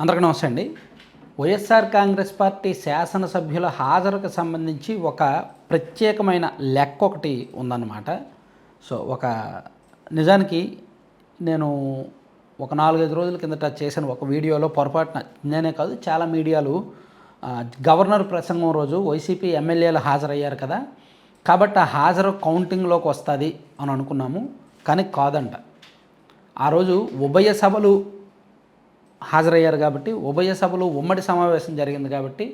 అందరికీ నమస్తే అండి. వైఎస్ఆర్ కాంగ్రెస్ పార్టీ శాసనసభ్యుల హాజరుకు సంబంధించి ఒక ప్రత్యేకమైన లెక్క ఒకటి ఉందన్నమాట. నిజానికి నేను ఒక 4-5 రోజుల కిందట చేసిన ఒక వీడియోలో పొరపాటున నేనే కాదు చాలా మీడియాలు గవర్నర్ ప్రసంగం రోజు వైసీపీ ఎమ్మెల్యేలు హాజరయ్యారు కదా, కాబట్టి ఆ హాజరు కౌంటింగ్లోకి వస్తుంది అని అనుకున్నాము. కానీ కాదంట. ఆ రోజు ఉభయ సభలు హాజరయ్యారు కాబట్టి, ఉభయ సభలు ఉమ్మడి సమావేశం జరిగింది కాబట్టి,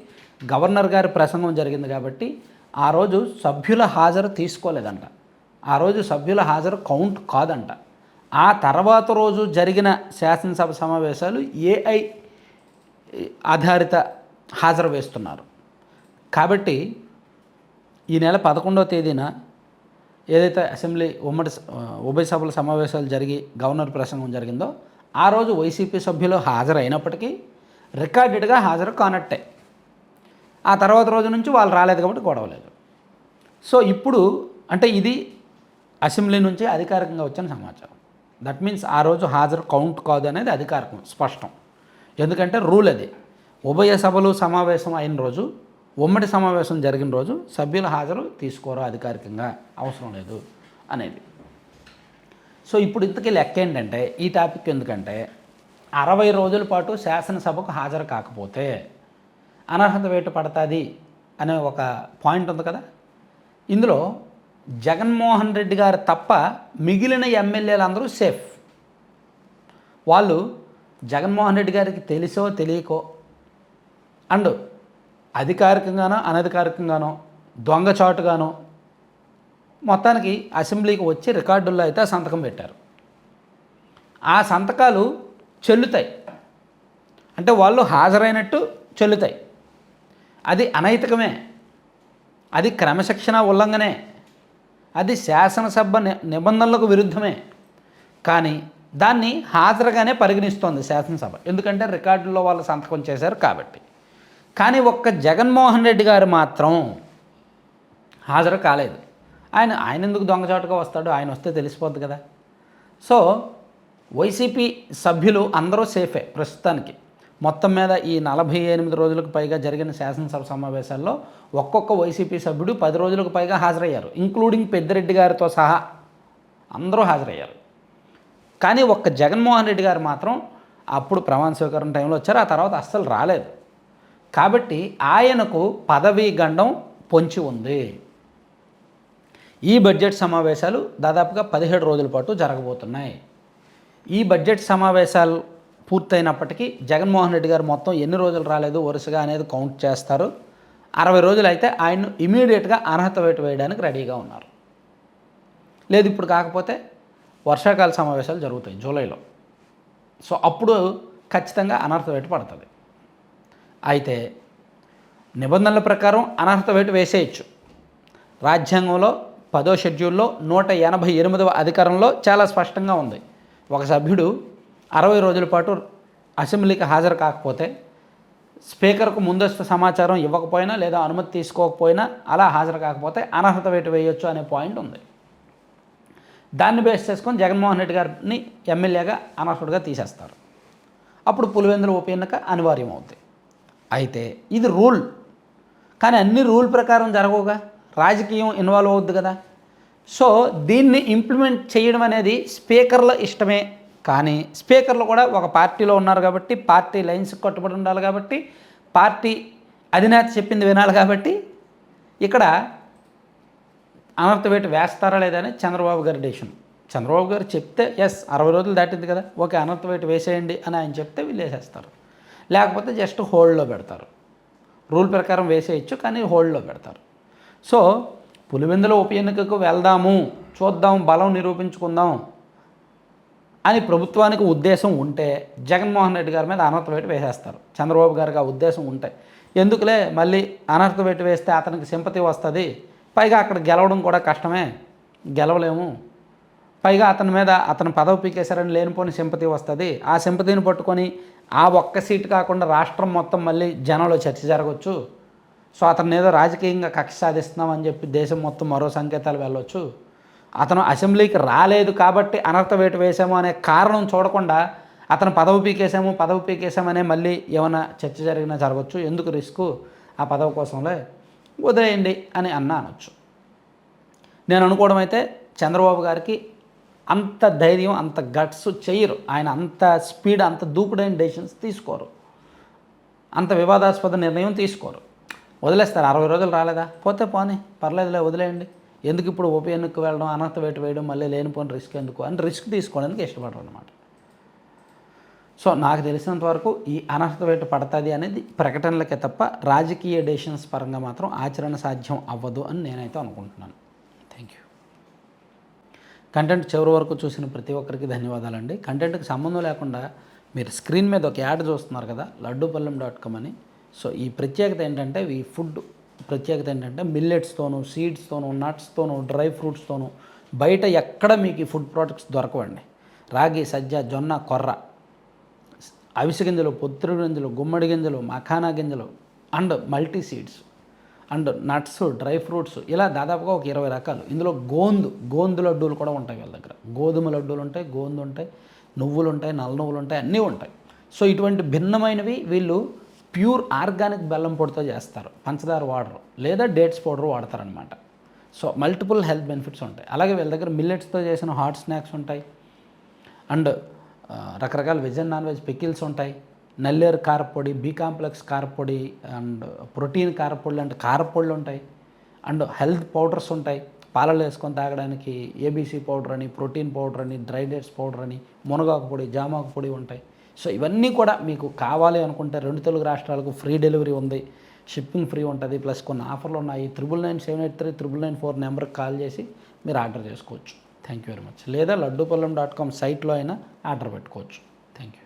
గవర్నర్ గారి ప్రసంగం జరిగింది కాబట్టి ఆ రోజు సభ్యుల హాజరు తీసుకోలేదంట. ఆ రోజు సభ్యుల హాజరు కౌంట్ కాదంట. ఆ తర్వాత రోజు జరిగిన శాసనసభ సమావేశాలు ఏఐ ఆధారిత హాజరు వేస్తున్నారు. కాబట్టి ఈ నెల 11వ తేదీన ఏదైతే అసెంబ్లీ ఉభయ సభల సమావేశాలు జరిగి గవర్నర్ ప్రసంగం జరిగిందో ఆ రోజు వైసీపీ సభ్యులు హాజరైనప్పటికీ రికార్డెడ్గా హాజరు కానట్టే. ఆ తర్వాత రోజు నుంచి వాళ్ళు రాలేదు కాబట్టి గొడవలేదు. సో ఇప్పుడు అంటే ఇది అసెంబ్లీ నుంచి అధికారికంగా వచ్చిన సమాచారం. దట్ మీన్స్ ఆ రోజు హాజరు కౌంట్ కాదు అనేది అధికారికం, స్పష్టం. ఎందుకంటే రూల్ అది. ఉభయ సభలు సమావేశం అయిన రోజు, ఉమ్మడి సమావేశం జరిగిన రోజు సభ్యుల హాజరు తీసుకోరు, అధికారికంగా అవసరం లేదు అనేది. సో ఇప్పుడు ఇంతకీ లెక్క ఏంటంటే, ఈ టాపిక్ ఎందుకంటే 60 రోజుల పాటు శాసనసభకు హాజరు కాకపోతే అనర్హత వేటు పడుతుంది అనే ఒక పాయింట్ ఉంది కదా. ఇందులో జగన్మోహన్ రెడ్డి గారు తప్ప మిగిలిన ఎమ్మెల్యేలందరూ సేఫ్. వాళ్ళు జగన్మోహన్ రెడ్డి గారికి తెలిసో తెలియకో అండ్ అధికారికంగానో అనధికారికంగానో దొంగచాటుగానో మొత్తానికి అసెంబ్లీకి వచ్చి రికార్డుల్లో అయితే సంతకం పెట్టారు. ఆ సంతకాలు చెల్లుతాయి, అంటే వాళ్ళు హాజరైనట్టు చెల్లుతాయి. అది అనైతికమే, అది క్రమశిక్షణ ఉల్లంఘనే, అది శాసనసభ నిబంధనలకు విరుద్ధమే. కానీ దాన్ని హాజరుగానే పరిగణిస్తోంది శాసనసభ, ఎందుకంటే రికార్డుల్లో వాళ్ళు సంతకం చేశారు కాబట్టి. కానీ ఒక్క జగన్మోహన్ రెడ్డి గారు మాత్రం హాజరు కాలేదు. ఆయన ఎందుకు దొంగచాటుగా వస్తాడు? ఆయన వస్తే తెలిసిపోద్ది కదా. సో వైసీపీ సభ్యులు అందరూ సేఫే ప్రస్తుతానికి. మొత్తం మీద ఈ 48 రోజులకు పైగా జరిగిన శాసనసభ సమావేశాల్లో ఒక్కొక్క వైసీపీ సభ్యుడు 10 రోజులకు పైగా హాజరయ్యారు, ఇంక్లూడింగ్ పెద్దిరెడ్డి గారితో సహా అందరూ హాజరయ్యారు. కానీ ఒక్క జగన్మోహన్ రెడ్డి గారు మాత్రం అప్పుడు ప్రమాణ స్వీకారం టైంలో వచ్చారు, ఆ తర్వాత అస్సలు రాలేదు. కాబట్టి ఆయనకు పదవీ గండం పొంచి ఉంది. ఈ బడ్జెట్ సమావేశాలు దాదాపుగా 17 రోజుల పాటు జరగబోతున్నాయి. ఈ బడ్జెట్ సమావేశాలు పూర్తయినప్పటికీ జగన్మోహన్ రెడ్డి గారు మొత్తం ఎన్ని రోజులు రాలేదు వరుసగా అనేది కౌంట్ చేస్తారు. 60 రోజులు అయితే ఆయన్ను ఇమీడియట్గా అనర్హత వేటు వేయడానికి రెడీగా ఉన్నారు. లేదు ఇప్పుడు కాకపోతే వర్షాకాల సమావేశాలు జరుగుతాయి జూలైలో. సో అప్పుడు ఖచ్చితంగా అనర్హత వేటు పడుతుంది. అయితే నిబంధనల ప్రకారం అనర్హత వేటు వేసేయచ్చు. రాజ్యాంగంలో 10వ షెడ్యూల్లో 188వ అధికారంలో చాలా స్పష్టంగా ఉంది. ఒక సభ్యుడు 60 రోజుల పాటు అసెంబ్లీకి హాజరు కాకపోతే, స్పీకర్కు ముందస్తు సమాచారం ఇవ్వకపోయినా లేదా అనుమతి తీసుకోకపోయినా అలా హాజరు కాకపోతే అనర్హత వేటు వేయొచ్చు అనే పాయింట్ ఉంది. దాన్ని బేస్ చేసుకొని జగన్మోహన్ రెడ్డి గారిని ఎమ్మెల్యేగా అనర్హుడిగా తీసేస్తారు. అప్పుడు పులివెందుల ఉప ఎన్నిక అనివార్యం అవుతుంది. అయితే ఇది రూల్, కానీ అన్ని రూల్ ప్రకారం జరగవుగా, రాజకీయం ఇన్వాల్వ్ అవుద్ది కదా. సో దీన్ని ఇంప్లిమెంట్ చేయడం అనేది స్పీకర్ల ఇష్టమే. కానీ స్పీకర్లు కూడా ఒక పార్టీలో ఉన్నారు కాబట్టి, పార్టీ లైన్స్కి కట్టుబడి ఉండాలి కాబట్టి, పార్టీ అధినేత చెప్పింది వినాలి కాబట్టి ఇక్కడ అనర్హత వేటు వేస్తారా లేదా అని చంద్రబాబు గారి డెసిషన్. చంద్రబాబు గారు చెప్తే 60 రోజులు దాటింది కదా, ఓకే అనర్హత వేటు వేసేయండి అని ఆయన చెప్తే వీళ్ళు వేసేస్తారు. లేకపోతే జస్ట్ హోల్డ్లో పెడతారు. రూల్ ప్రకారం వేసేయచ్చు, కానీ హోల్డ్లో పెడతారు. సో పులివెందుల ఉప ఎన్నికకు వెళ్దాము, చూద్దాం, బలం నిరూపించుకుందాం అని ప్రభుత్వానికి ఉద్దేశం ఉంటే జగన్మోహన్ రెడ్డి గారి మీద అనర్హత వేటు వేసేస్తారు. చంద్రబాబు గారికి ఆ ఉద్దేశం ఉంటే ఎందుకులే మళ్ళీ అనర్హత వేటు వేస్తే అతనికి సింపతి వస్తుంది, పైగా అక్కడ గెలవడం కూడా కష్టమే, గెలవలేము, పైగా అతని పదవి పీకేశారని లేనిపోని సింపతి వస్తుంది. ఆ సింపతిని పట్టుకొని ఆ ఒక్క సీటు కాకుండా రాష్ట్రం మొత్తం మళ్ళీ జనంలో చర్చ జరగవచ్చు. సో అతను ఏదో రాజకీయంగా కక్ష సాధిస్తున్నామని చెప్పి దేశం మొత్తం మరో సంకేతాలు వెళ్ళొచ్చు. అతను అసెంబ్లీకి రాలేదు కాబట్టి అనర్హత వేటు వేసాము అనే కారణం చూడకుండా అతను పదవి పీకేసామనే మళ్ళీ ఏమైనా చర్చ జరిగినా జరగచ్చు, ఎందుకు రిస్క్ ఆ పదవి కోసంలే వదిలేయండి అని అనొచ్చు. నేను అనుకోవడం అయితే చంద్రబాబు గారికి అంత ధైర్యం, అంత గట్స్ చెయ్యరు. ఆయన అంత స్పీడ్, అంత దూకుడైన డెసిషన్స్ తీసుకోరు, అంత వివాదాస్పద నిర్ణయం తీసుకోరు. వదిలేస్తారు. 60 రోజులు రాలేదా, పోతే పోనీ పర్లేదులే వదిలేయండి, ఎందుకు ఇప్పుడు ఉప ఎన్నికకు వెళ్ళడం, అనర్హత వేటు వేయడం, మళ్ళీ లేనిపోయిన రిస్క్ ఎందుకు అని రిస్క్ తీసుకోవడానికి ఇష్టపడరు అనమాట. సో నాకు తెలిసినంత వరకు ఈ అనర్హత వేటు పడుతుంది అనేది ప్రకటనలకే తప్ప రాజకీయ డెసిషన్స్ పరంగా మాత్రం ఆచరణ సాధ్యం అవ్వదు అని నేనైతే అనుకుంటున్నాను. Thank you. కంటెంట్ చివరి వరకు చూసిన ప్రతి ఒక్కరికి ధన్యవాదాలండి. కంటెంట్కి సంబంధం లేకుండా మీరు స్క్రీన్ మీద ఒక యాడ్ చూస్తున్నారు కదా, laddupallam.com అని. సో ఈ ప్రత్యేకత ఏంటంటే, ఈ ఫుడ్ ప్రత్యేకత ఏంటంటే మిల్లెట్స్తోనూ, సీడ్స్తోనూ, నట్స్తోనూ, డ్రై ఫ్రూట్స్తోనూ బయట ఎక్కడ మీకు ఈ ఫుడ్ ప్రోడక్ట్స్ దొరకవండి. రాగి, సజ్జ, జొన్న, కొర్ర, అవిసె గింజలు, పొత్తిడి గింజలు, గుమ్మడి గింజలు, మఖానా గింజలు and multi seeds and nuts, dry fruits, ఇలా దాదాపుగా ఒక 20 రకాలు. ఇందులో గోందు లడ్డూలు కూడా ఉంటాయి వీళ్ళ దగ్గర. గోధుమ లడ్డూలు ఉంటాయి, గోందు ఉంటాయి, నువ్వులు ఉంటాయి, నల్ల నువ్వులు ఉంటాయి, అన్నీ ఉంటాయి. సో ఇటువంటి భిన్నమైనవి వీళ్ళు ప్యూర్ ఆర్గానిక్ బెల్లం పొడితో చేస్తారు, పంచదార వాడరు, లేదా డేట్స్ పౌడర్ వాడతారనమాట. సో మల్టిపుల్ హెల్త్ బెనిఫిట్స్ ఉంటాయి. అలాగే వీళ్ళ దగ్గర మిల్లెట్స్తో చేసిన హాట్ స్నాక్స్ ఉంటాయి అండ్ రకరకాల veg and non veg pickles ఉంటాయి, నల్లేరు కారపొడి, బి కాంప్లెక్స్ కారపొడి అండ్ ప్రోటీన్ కారపొడి లాంటి కారపొడులు ఉంటాయి అండ్ హెల్త్ పౌడర్స్ ఉంటాయి. పాలలో వేసుకొని తాగడానికి ఏబీసీ పౌడర్ అని, ప్రోటీన్ పౌడర్ అని, డ్రై డేట్స్ పౌడర్ అని, మునగాకు పొడి, జామాకు పొడి ఉంటాయి. సో ఇవన్నీ కూడా మీకు కావాలి అనుకుంటే 2 తెలుగు రాష్ట్రాలకు ఫ్రీ డెలివరీ ఉంది, షిప్పింగ్ ఫ్రీ ఉంటుంది, ప్లస్ కొన్ని ఆఫర్లు ఉన్నాయి. 9997839994 నెంబర్కి కాల్ చేసి మీరు ఆర్డర్ చేసుకోవచ్చు. Thank you very much. లేదా laddupallam.com సైట్లో అయినా ఆర్డర్ పెట్టుకోవచ్చు. Thank you.